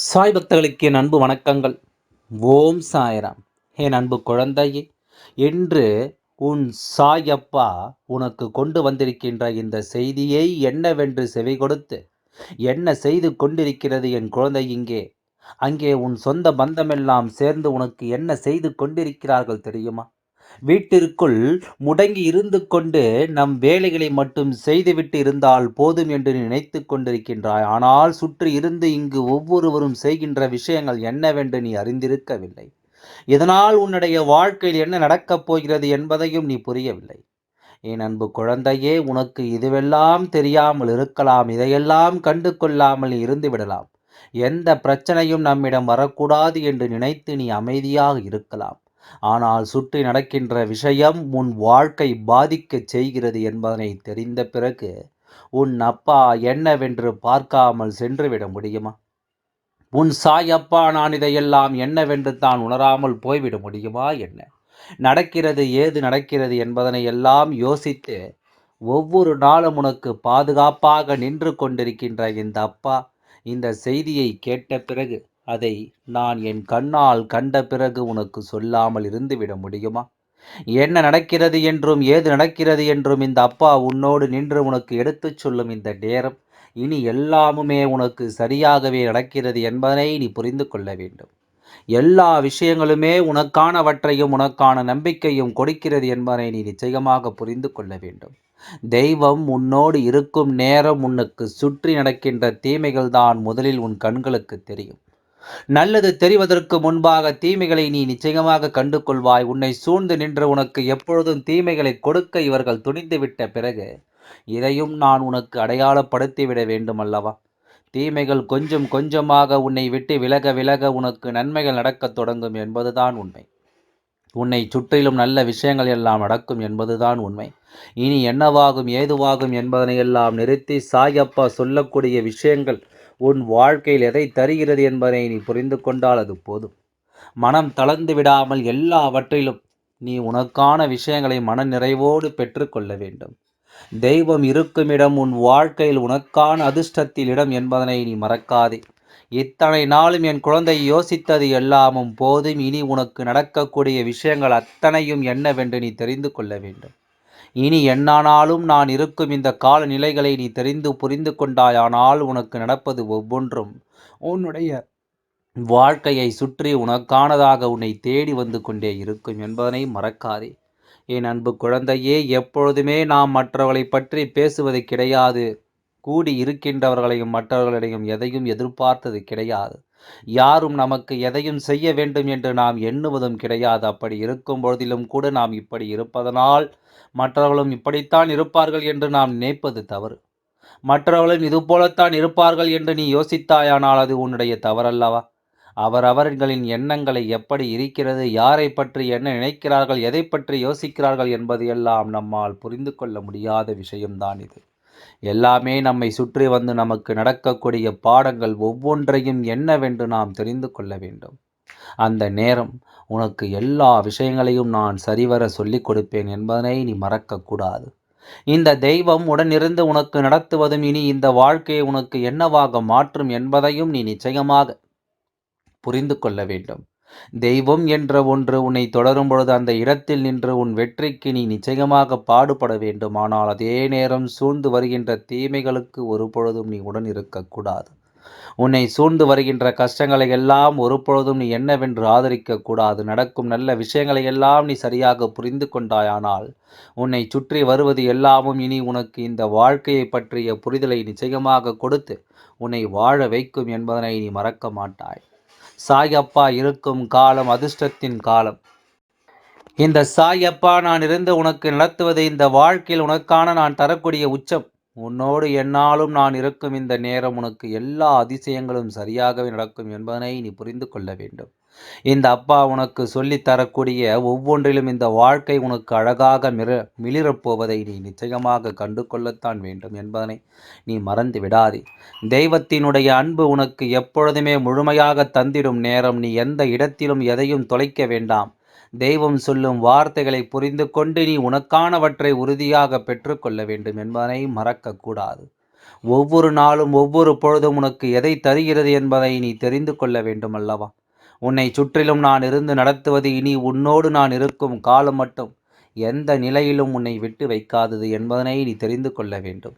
சாய் பக்தர்களுக்கு என் அன்பு வணக்கங்கள். ஓம் சாய்ராம். என் அன்பு குழந்தையே, இன்று உன் சாயப்பா உனக்கு கொண்டு வந்திருக்கின்ற இந்த செய்தியை என்னவென்று செவி கொடுத்து என்ன செய்து கொண்டிருக்கிறது என் குழந்தை இங்கே? அங்கே உன் சொந்த பந்தமெல்லாம் சேர்ந்து உனக்கு என்ன செய்து கொண்டிருக்கிறார்கள் தெரியுமா? வீட்டிற்குள் முடங்கி இருந்து கொண்டு நம் வேலைகளை மட்டும் செய்துவிட்டு இருந்தால் போதும் என்று நினைத்து கொண்டிருக்கின்றாய். ஆனால் சுற்றி இருந்து இங்கு ஒவ்வொருவரும் செய்கின்ற விஷயங்கள் என்னவென்று நீ அறிந்திருக்கவில்லை. இதனால் உன்னுடைய வாழ்க்கையில் என்ன நடக்கப் போகிறது என்பதையும் நீ புரியவில்லை. என் அன்பு குழந்தையே, உனக்கு இதுவெல்லாம் தெரியாமல் இருக்கலாம். இதையெல்லாம் கண்டு கொள்ளாமல் நீ இருந்து விடலாம். எந்த பிரச்சனையும் நம்மிடம் வரக்கூடாது என்று நினைத்து நீ அமைதியாக இருக்கலாம். ஆனால் சுற்றி நடக்கின்ற விஷயம் உன் வாழ்க்கை பாதிக்கச் செய்கிறது என்பதனை தெரிந்த பிறகு உன் அப்பா என்னவென்று பார்க்காமல் சென்றுவிட முடியுமா? உன் சாயப்பா நான் இதையெல்லாம் என்னவென்று தான் உணராமல் போய்விட முடியுமா என்ன? நடக்கிறது ஏது நடக்கிறது என்பதனை எல்லாம் யோசித்து ஒவ்வொரு நாளும் உனக்கு பாதுகாப்பாக நின்று கொண்டிருக்கின்ற இந்த அப்பா இந்த செய்தியை கேட்ட பிறகு அதை நான் என் கண்ணால் கண்ட பிறகு உனக்கு சொல்லாமல் இருந்துவிட முடியுமா? என்ன நடக்கிறது என்றும் ஏது நடக்கிறது என்றும் இந்த அப்பா உன்னோடு நின்று உனக்கு எடுத்துச் சொல்லும் இந்த நேரம் இனி எல்லாமுமே உனக்கு சரியாகவே நடக்கிறது என்பதனை நீ புரிந்து கொள்ள வேண்டும். எல்லா விஷயங்களுமே உனக்கானவற்றையும் உனக்கான நம்பிக்கையும் கொடுக்கிறது என்பதனை நீ நிச்சயமாக புரிந்து கொள்ள வேண்டும். தெய்வம் உன்னோடு இருக்கும் நேரம் உனக்கு சுற்றி நடக்கின்ற தீமைகள் தான் முதலில் உன் கண்களுக்கு தெரியும். நல்லது தெரிவதற்கு முன்பாக தீமைகளை நீ நிச்சயமாக கண்டு கொள்வாய். உன்னை சூழ்ந்து நின்று உனக்கு எப்பொழுதும் தீமைகளை கொடுக்க இவர்கள் துணிந்துவிட்ட பிறகு இதையும் நான் உனக்கு அடையாளப்படுத்திவிட வேண்டும் அல்லவா? தீமைகள் கொஞ்சம் கொஞ்சமாக உன்னை விட்டு விலக விலக உனக்கு நன்மைகள் நடக்கத் தொடங்கும் என்பதுதான் உண்மை. உன்னை சுற்றிலும் நல்ல விஷயங்கள் எல்லாம் நடக்கும் என்பதுதான் உண்மை. இனி என்னவாகும் ஏதுவாகும் என்பதனையெல்லாம் நிறுத்தி சாயப்பா சொல்லக்கூடிய விஷயங்கள் உன் வாழ்க்கையில் எதை தருகிறது என்பதை நீ புரிந்து கொண்டால் அது போதும். மனம் தளர்ந்து விடாமல் எல்லாவற்றிலும் நீ உனக்கான விஷயங்களை மன நிறைவோடு பெற்றுக்கொள்ள வேண்டும். தெய்வம் இருக்கும் இடம் உன் வாழ்க்கையில் உனக்கான அதிர்ஷ்டத்தில் இடம் என்பதனை நீ மறக்காதே. இத்தனை நாளும் என் குழந்தை யோசித்தது எல்லாமும் போதும். இனி உனக்கு நடக்கக்கூடிய விஷயங்கள் அத்தனையும் என்னவென்று நீ தெரிந்து கொள்ள வேண்டும். இனி என்னானாலும் நான் இருக்கும் இந்த கால நிலைகளை நீ தெரிந்து புரிந்து கொண்டாயானால் உனக்கு நடப்பது ஒவ்வொன்றும் உன்னுடைய வாழ்க்கையை சுற்றி உனக்கானதாக உன்னை தேடி வந்து கொண்டே இருக்கும் என்பதனை மறக்காதே. என் அன்பு குழந்தையே, எப்பொழுதுமே நாம் மற்றவர்களை பற்றி பேசுவது கிடையாது. கூடி இருக்கின்றவர்களையும் மற்றவர்களிடையும் எதையும் எதிர்பார்த்தது கிடையாது. யாரும் நமக்கு எதையும் செய்ய வேண்டும் என்று நாம் எண்ணுவதும் கிடையாது. அப்படி இருக்கும் பொழுதிலும் கூட நாம் இப்படி இருப்பதனால் மற்றவர்களும் இப்படித்தான் இருப்பார்கள் என்று நாம் நினைப்பது தவறு. மற்றவர்களும் இதுபோலத்தான் இருப்பார்கள் என்று நீ யோசித்தாயானால் அது உன்னுடைய தவறல்லவா? அவரவர்களின் எண்ணங்களை எப்படி இருக்கிறது, யாரை பற்றி என்ன நினைக்கிறார்கள், எதை பற்றி யோசிக்கிறார்கள் என்பது எல்லாம் நம்மால் புரிந்து கொள்ள முடியாத விஷயம்தான் இது. எல்லாமே நம்மை சுற்றி வந்து நமக்கு நடக்கக்கூடிய பாடங்கள் ஒவ்வொன்றையும் என்னவென்று நாம் தெரிந்து கொள்ள வேண்டும். அந்த நேரம் உனக்கு எல்லா விஷயங்களையும் நான் சரிவர சொல்லிக் கொடுப்பேன் என்பதனை நீ மறக்கக்கூடாது. இந்த தெய்வம் உடனிருந்து உனக்கு நடத்துவதும் இனி இந்த வாழ்க்கையை உனக்கு என்னவாக மாற்றும் என்பதையும் நீ நிச்சயமாக புரிந்து கொள்ள வேண்டும். தெய்வம் என்ற ஒன்று உன்னை தொடரும் பொழுது அந்த இடத்தில் நின்று உன் வெற்றிக்கு நீ நிச்சயமாக பாடுபட வேண்டும். ஆனால் அதே நேரம் சூழ்ந்து வருகின்ற தீமைகளுக்கு ஒரு பொழுதும் நீ உடன் இருக்கக்கூடாது. உன்னை சூழ்ந்து வருகின்ற கஷ்டங்களை எல்லாம் ஒரு பொழுதும் நீ என்னவென்று ஆதரிக்கக்கூடாது. நடக்கும் நல்ல விஷயங்களை எல்லாம் நீ சரியாக புரிந்து கொண்டாயானால் உன்னை சுற்றி வருவது எல்லாமும் இனி உனக்கு இந்த வாழ்க்கையை பற்றிய புரிதலை நிச்சயமாக கொடுத்து உன்னை வாழ வைக்கும் என்பதனை நீ மறக்க மாட்டாய். சாயப்பா இருக்கும் காலம் அதிர்ஷ்டத்தின் காலம். இந்த சாயப்பா நான் இருந்து உனக்கு நடத்துவது இந்த வாழ்க்கையில் உனக்கான நான் தரக்கூடிய உச்சம். உன்னோடு என்னாலும் நான் இருக்கும் இந்த நேரம் உனக்கு எல்லா அதிசயங்களும் சரியாகவே நடக்கும் என்பதனை நீ புரிந்து கொள்ள வேண்டும். இந்த அப்பா உனக்கு சொல்லித் தரக்கூடிய ஒவ்வொன்றிலும் இந்த வாழ்க்கை உனக்கு அழகாக மிளிரப்போவதை நீ நிச்சயமாக கண்டு கொள்ளத்தான் வேண்டும் என்பதனை நீ மறந்து விடாதே. தெய்வத்தினுடைய அன்பு உனக்கு எப்பொழுதுமே முழுமையாக தந்திடும் நேரம். நீ எந்த இடத்திலும் எதையும் தொலைக்க வேண்டாம். தெய்வம் சொல்லும் வார்த்தைகளை புரிந்து கொண்டு நீ உனக்கானவற்றை உறுதியாக பெற்றுக்கொள்ள வேண்டும் என்பதனை மறக்கக்கூடாது. ஒவ்வொரு நாளும் ஒவ்வொரு பொழுதும் உனக்கு எதை தருகிறது என்பதை நீ தெரிந்து கொள்ள வேண்டும் அல்லவா? உன்னை சுற்றிலும் நான் இருந்து நடத்துவது இனி உன்னோடு நான் இருக்கும் காலம் மட்டும் எந்த நிலையிலும் உன்னை விட்டு வைக்காதது என்பதனை நீ தெரிந்து கொள்ள வேண்டும்.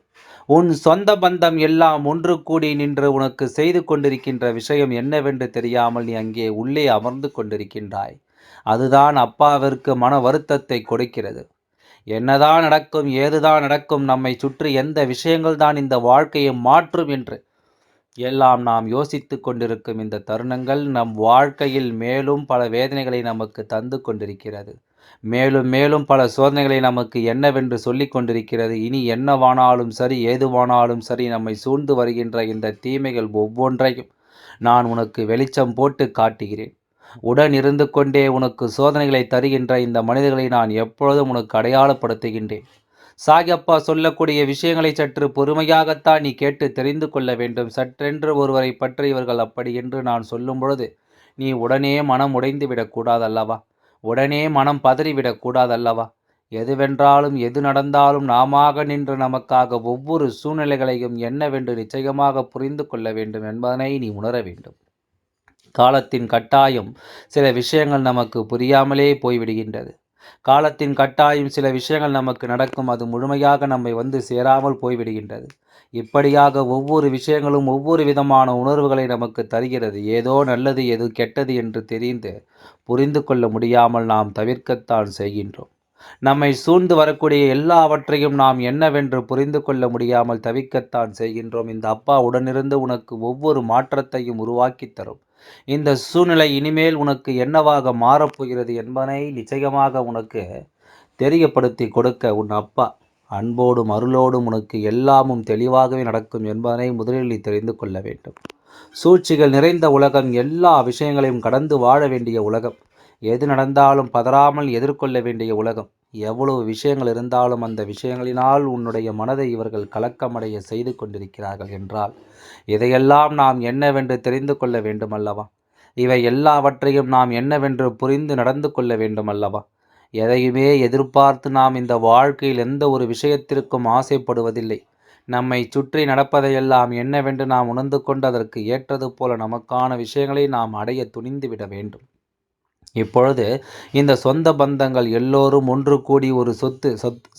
உன் சொந்த பந்தம் எல்லாம் ஒன்று கூடி நின்று உனக்கு செய்து கொண்டிருக்கின்ற விஷயம் என்னவென்று தெரியாமல் நீ அங்கே உள்ளே அமர்ந்து கொண்டிருக்கின்றாய். அதுதான் அப்பாவிற்கு மன வருத்தத்தை கொடுக்கிறது. என்னதான் நடக்கும், ஏதுதான் நடக்கும், நம்மை சுற்றி எந்த விஷயங்கள் தான் இந்த வாழ்க்கையை மாற்றும் என்று எல்லாம் நாம் யோசித்து கொண்டிருக்கும் இந்த தருணங்கள் நம் வாழ்க்கையில் மேலும் பல வேதனைகளை நமக்கு தந்து கொண்டிருக்கிறது. மேலும் மேலும் பல சோதனைகளை நமக்கு என்னவென்று சொல்லி கொண்டிருக்கிறது. இனி என்னவானாலும் சரி, ஏதுவானாலும் சரி, நம்மை சூழ்ந்து வருகின்ற இந்த தீமைகள் ஒவ்வொன்றையும் நான் உனக்கு வெளிச்சம் போட்டு காட்டுகிறேன். உடன் இருந்து கொண்டே உனக்கு சோதனைகளை தருகின்ற இந்த மனிதர்களை நான் எப்பொழுதும் உனக்கு அடையாளப்படுத்துகின்றேன். சாயப்பா சொல்லக்கூடிய விஷயங்களை சற்று பொறுமையாகத்தான் நீ கேட்டு தெரிந்து கொள்ள வேண்டும். சற்றென்று ஒருவரை பற்றி இவர்கள் அப்படி என்று நான் சொல்லும் பொழுது நீ உடனே மனம் உடைந்து விடக்கூடாதல்லவா? உடனே மனம் பதறிவிடக்கூடாதல்லவா? எதுவென்றாலும் எது நடந்தாலும் நாமாக நின்று நமக்காக ஒவ்வொரு சூழ்நிலைகளையும் என்னவென்று நிச்சயமாக புரிந்து கொள்ள வேண்டும் என்பதனை நீ உணர வேண்டும். காலத்தின் கட்டாயம் சில விஷயங்கள் நமக்கு புரியாமலே போய்விடுகின்றது. காலத்தின் கட்டாயம் சில விஷயங்கள் நமக்கு நடக்கும், அது முழுமையாக நம்மை வந்து சேராமல் போய்விடுகின்றது. இப்படியாக ஒவ்வொரு விஷயங்களும் ஒவ்வொரு விதமான உணர்வுகளை நமக்கு தருகிறது. ஏதோ நல்லது எது கெட்டது என்று தெரிந்து புரிந்து கொள்ள முடியாமல் நாம் தவிர்க்கத்தான் செய்கின்றோம். நம்மை சூழ்ந்து வரக்கூடிய எல்லாவற்றையும் நாம் என்னவென்று புரிந்து கொள்ள முடியாமல் தவிக்கத்தான் செய்கின்றோம். இந்த அப்பா உடனிருந்து உனக்கு ஒவ்வொரு மாற்றத்தையும் உருவாக்கி தரும். இந்த சூழ்நிலை இனிமேல் உனக்கு என்னவாக மாறப்போகிறது என்பதனை நிச்சயமாக உனக்கு தெரியப்படுத்தி கொடுக்க உன் அப்பா அன்போடும் அருளோடும் உனக்கு எல்லாமும் தெளிவாகவே நடக்கும் என்பதனை முதலில் நீ தெரிந்து கொள்ள வேண்டும். சூழ்ச்சிகள் நிறைந்த உலகம், எல்லா விஷயங்களையும் கடந்து வாழ வேண்டிய உலகம், எது நடந்தாலும் பதறாமல் எதிர்கொள்ள வேண்டிய உலகம். எவ்வளவு விஷயங்கள் இருந்தாலும் அந்த விஷயங்களினால் உன்னுடைய மனதை இவர்கள் கலக்கமடைய செய்து கொண்டிருக்கிறார்கள் என்றால் இதையெல்லாம் நாம் என்னவென்று தெரிந்து கொள்ள வேண்டும் அல்லவா? இவை எல்லாவற்றையும் நாம் என்னவென்று புரிந்து நடந்து கொள்ள வேண்டும் அல்லவா? எதையுமே எதிர்பார்த்து நாம் இந்த வாழ்க்கையில் எந்த ஒரு விஷயத்திற்கும் ஆசைப்படுவதில்லை. நம்மை சுற்றி நடப்பதையெல்லாம் என்னவென்று நாம் உணர்ந்து கொண்டு அதற்கு ஏற்றது போல நமக்கான விஷயங்களை நாம் அடைய துணிந்து விட வேண்டும். இப்பொழுது இந்த சொந்த பந்தங்கள் எல்லோரும் ஒன்று கூடி ஒரு சொத்து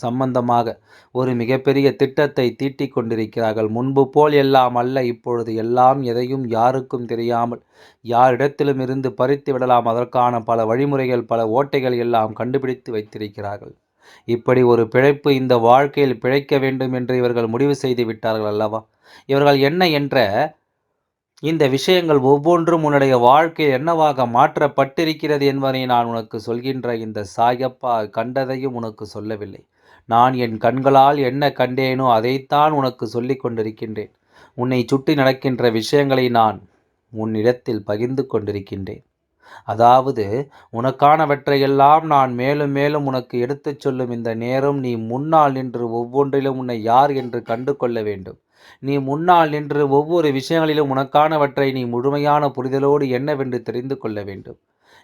சம்பந்தமாக ஒரு மிகப்பெரிய திட்டத்தை தீட்டிக் கொண்டிருக்கிறார்கள். முன்பு போல் எல்லாம் அல்ல. இப்பொழுது எல்லாம் எதையும் யாருக்கும் தெரியாமல் யாரிடத்திலும் இருந்து பறித்து விடலாம், அதற்கான பல வழிமுறைகள் பல ஓட்டைகள் எல்லாம் கண்டுபிடித்து வைத்திருக்கிறார்கள். இப்படி ஒரு பிழைப்பு இந்த வாழ்க்கையில் பிழைக்க வேண்டும் என்று இவர்கள் முடிவு செய்து விட்டார்கள் அல்லவா? இவர்கள் என்ன என்ற இந்த விஷயங்கள் ஒவ்வொன்றும் உன்னுடைய வாழ்க்கையில் என்னவாக மாற்றப்பட்டிருக்கிறது என்பதை நான் உனக்கு சொல்கின்ற இந்த சாயப்பா கண்டதையும் உனக்கு சொல்லவில்லை. நான் என் கண்களால் என்ன கண்டேனோ அதைத்தான் உனக்கு சொல்லிக் கொண்டிருக்கின்றேன். உன்னை சுற்றி நடக்கின்ற விஷயங்களை நான் உன்னிடத்தில் பகிர்ந்து கொண்டிருக்கின்றேன். அதாவது உனக்கானவற்றையெல்லாம் நான் மேலும் மேலும் உனக்கு எடுத்துச் சொல்லும் இந்த நேரம் நீ முன்னால் நின்று ஒவ்வொன்றிலும் உன்னை யார் என்று கண்டு கொள்ள வேண்டும். நீ முன்னால் நின்று ஒவ்வொரு விஷயங்களிலும் உனக்கானவற்றை நீ முழுமையான புரிதலோடு என்னவென்று தெரிந்து கொள்ள வேண்டும்.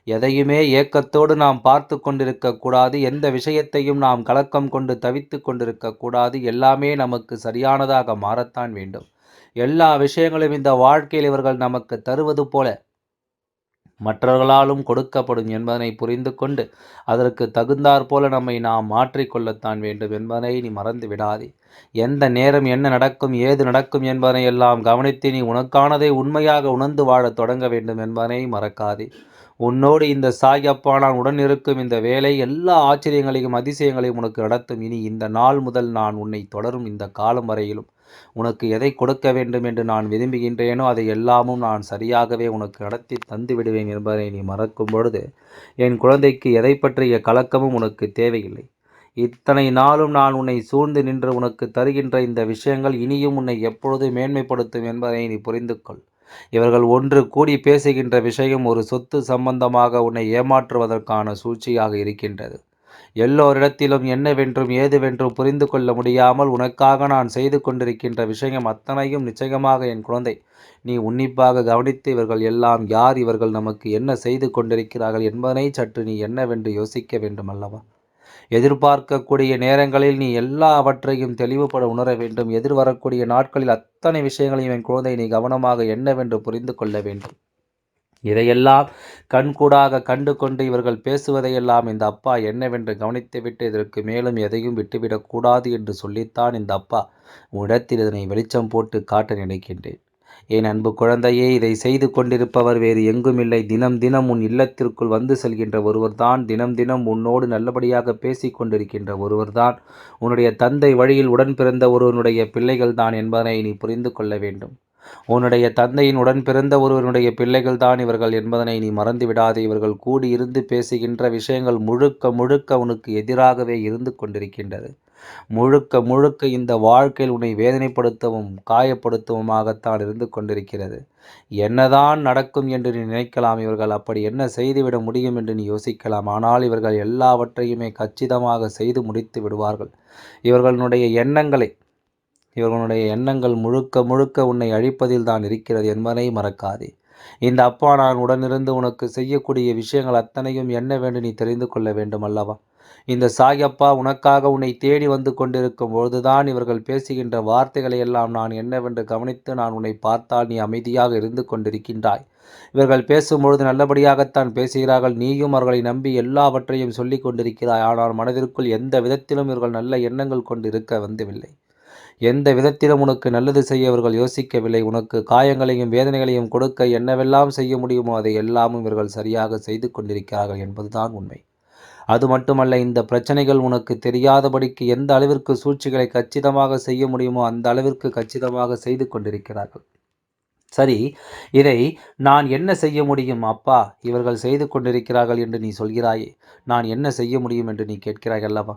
எதையுமே ஏக்கத்தோடு நாம் பார்த்து கொண்டிருக்கக்கூடாது. எந்த விஷயத்தையும் நாம் கலக்கம் கொண்டு தவித்து கொண்டிருக்கக்கூடாது. எல்லாமே நமக்கு சரியானதாக மாறத்தான் வேண்டும். எல்லா விஷயங்களும் இந்த வாழ்க்கையில் இவர்கள் நமக்கு தருவது போல மற்றவர்களாலும் கொடுக்கப்படும் என்பதனை புரிந்து கொண்டு அதற்கு தகுந்தாற் போல நம்மை நாம் மாற்றிக்கொள்ளத்தான் வேண்டும் என்பதனை நீ மறந்து விடாதே. எந்த நேரம் என்ன நடக்கும் ஏது நடக்கும் என்பதனை எல்லாம் கவனித்து நீ உனக்கானதை உண்மையாக உணர்ந்து வாழத் தொடங்க வேண்டும் என்பதனை மறக்காதே. உன்னோடு இந்த சாயப்பா நான் உடன் இருக்கும் இந்த வேலை எல்லா ஆச்சரியங்களையும் அதிசயங்களையும் உனக்கு நடத்தும். இனி இந்த நாள் முதல் நான் உன்னை தொடரும் இந்த காலம் வரையிலும் உனக்கு எதை கொடுக்க வேண்டும் என்று நான் விரும்புகின்றேனோ அதை எல்லாமும் நான் சரியாகவே உனக்கு நடத்தி தந்து விடுவேன் என்பதை நீ மறக்கும் பொழுது என் குழந்தைக்கு எதை பற்றிய கலக்கமும் உனக்கு தேவையில்லை. இத்தனை நாளும் நான் உன்னை சூழ்ந்து நின்று உனக்கு தருகின்ற இந்த விஷயங்கள் இனியும் உன்னை எப்பொழுது மேன்மைப்படுத்தும் என்பதை நீ புரிந்து கொள். இவர்கள் ஒன்று கூடி பேசுகின்ற விஷயம் ஒரு சொத்து சம்பந்தமாக உன்னை ஏமாற்றுவதற்கான சூழ்ச்சியாக இருக்கின்றது. எல்லோரிடத்திலும் என்னவென்றும் ஏதுவென்றும் புரிந்து கொள்ள முடியாமல் உனக்காக நான் செய்து கொண்டிருக்கின்ற விஷயம் அத்தனையும் நிச்சயமாக என் குழந்தை நீ உன்னிப்பாக கவனித்து இவர்கள் எல்லாம் யார், இவர்கள் நமக்கு என்ன செய்து கொண்டிருக்கிறார்கள் என்பதனை சற்று நீ என்னவென்று யோசிக்க வேண்டும் அல்லவா? எதிர்பார்க்கக்கூடிய நேரங்களில் நீ எல்லாவற்றையும் தெளிவுபட உணர வேண்டும். எதிர்வரக்கூடிய நாட்களில் அத்தனை விஷயங்களையும் என் குழந்தை நீ கவனமாக என்னவென்று புரிந்து கொள்ள வேண்டும். இதையெல்லாம் கண்கூடாக கண்டு கொண்டு இவர்கள் பேசுவதையெல்லாம் இந்த அப்பா என்னவென்று கவனித்துவிட்டு இதற்கு மேலும் எதையும் விட்டுவிடக்கூடாது என்று சொல்லித்தான் இந்த அப்பா உன்னிடத்தில் இதனை வெளிச்சம் போட்டு காட்ட நினைக்கின்றேன். என் அன்பு குழந்தையே, இதை செய்து கொண்டிருப்பவர் வேறு எங்குமில்லை. தினம் தினம் உன் இல்லத்திற்குள் வந்து செல்கின்ற ஒருவர்தான், தினம் தினம் உன்னோடு நல்லபடியாக பேசி கொண்டிருக்கின்ற ஒருவர்தான் உன்னுடைய தந்தை வழியில் உடன் பிறந்த ஒருவனுடைய பிள்ளைகள்தான் என்பதனை நீ புரிந்து கொள்ள வேண்டும். உன்னுடைய தந்தையின் உடன் பிறந்த ஒருவனுடைய பிள்ளைகள் தான் இவர்கள் என்பதனை நீ மறந்து விடாதே. இவர்கள் கூடியிருந்து பேசுகின்ற விஷயங்கள் முழுக்க முழுக்க உனக்கு எதிராகவே இருந்து கொண்டிருக்கின்றது. முழுக்க முழுக்க இந்த வாழ்க்கையில் உன்னை வேதனைப்படுத்தவும் காயப்படுத்தவுமாகத்தான் இருந்து கொண்டிருக்கிறது. என்னதான் நடக்கும் என்று நீ நினைக்கலாம். இவர்கள் அப்படி என்ன செய்துவிட முடியும் என்று நீ யோசிக்கலாம். ஆனால் இவர்கள் எல்லாவற்றையுமே கச்சிதமாக செய்து முடித்து விடுவார்கள். இவர்களுடைய எண்ணங்கள் முழுக்க முழுக்க உன்னை அழிப்பதில் தான் இருக்கிறது என்பதை மறக்காதே. இந்த அப்பா நான் உடனிருந்து உனக்கு செய்யக்கூடிய விஷயங்கள் அத்தனையும் என்னவென்று நீ தெரிந்து கொள்ள வேண்டும் அல்லவா? இந்த சாயப்பா உனக்காக உன்னை தேடி வந்து கொண்டிருக்கும் பொழுதுதான் இவர்கள் பேசுகின்ற வார்த்தைகளை எல்லாம் நான் என்னவென்று கவனித்து நான் உன்னை பார்த்தால் நீ அமைதியாக இருந்து கொண்டிருக்கின்றாய். இவர்கள் பேசும்பொழுது நல்லபடியாகத்தான் பேசுகிறார்கள். நீயும் அவர்களை நம்பி எல்லாவற்றையும் சொல்லி கொண்டிருக்கிறாய். ஆனால் மனதிற்குள் எந்த விதத்திலும் இவர்கள் நல்ல எண்ணங்கள் கொண்டு இருக்க வந்துவில்லை. எந்த விதத்திலும் உனக்கு நல்லது செய்ய இவர்கள் யோசிக்கவில்லை. உனக்கு காயங்களையும் வேதனைகளையும் கொடுக்க என்னவெல்லாம் செய்ய முடியுமோ அதை எல்லாமும் இவர்கள் சரியாக செய்து கொண்டிருக்கிறார்கள் என்பதுதான் உண்மை. அது மட்டுமல்ல, இந்த பிரச்சனைகள் உனக்கு தெரியாதபடிக்கு எந்த அளவிற்கு சூழ்ச்சிகளை கச்சிதமாக செய்ய முடியுமோ அந்த அளவிற்கு கச்சிதமாக செய்து கொண்டிருக்கிறார்கள். சரி, இதை நான் என்ன செய்ய முடியும் அப்பா? இவர்கள் செய்து கொண்டிருக்கிறார்கள் என்று நீ சொல்கிறாயே, நான் என்ன செய்ய முடியும் என்று நீ கேட்கிறாய் அல்லவா?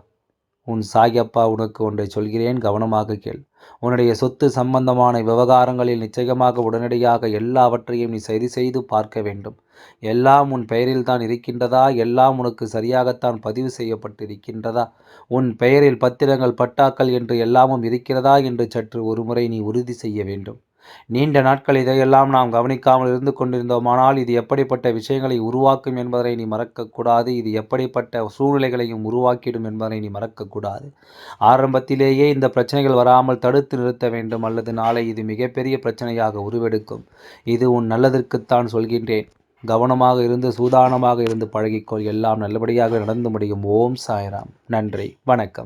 உன் சாயப்பா உனக்கு ஒன்றை சொல்கிறேன், கவனமாக கேள். உன்னுடைய சொத்து சம்பந்தமான விவகாரங்களில் நிச்சயமாக உடனடியாக எல்லாவற்றையும் நீ சரி செய்து பார்க்க வேண்டும். எல்லாம் உன் பெயரில்தான் இருக்கின்றதா? எல்லாம் உனக்கு சரியாகத்தான் பதிவு செய்யப்பட்டிருக்கின்றதா? உன் பெயரில் பத்திரங்கள், பட்டாக்கள் என்று எல்லாமும் இருக்கிறதா என்று சற்று ஒருமுறை நீ உறுதி செய்ய வேண்டும். நீண்ட நாட்கள் இதையெல்லாம் நாம் கவனிக்காமல் இருந்து கொண்டிருந்தோமானால் இது எப்படிப்பட்ட விஷயங்களை உருவாக்கும் என்பதை நீ மறக்கக்கூடாது. இது எப்படிப்பட்ட சூழ்நிலைகளையும் உருவாக்கிடும் என்பதை நீ மறக்கக்கூடாது. ஆரம்பத்திலேயே இந்த பிரச்சனைகள் வராமல் தடுத்து நிறுத்த வேண்டும். அல்லது நாளை இது மிகப்பெரிய பிரச்சனையாக உருவெடுக்கும். இது உன் நல்லதற்குத்தான் சொல்கின்றேன். கவனமாக இருந்து சூதானமாக இருந்து பழகிக்கொள். எல்லாம் நல்லபடியாக நடந்து முடியும். ஓம் சாய்ராம். நன்றி, வணக்கம்.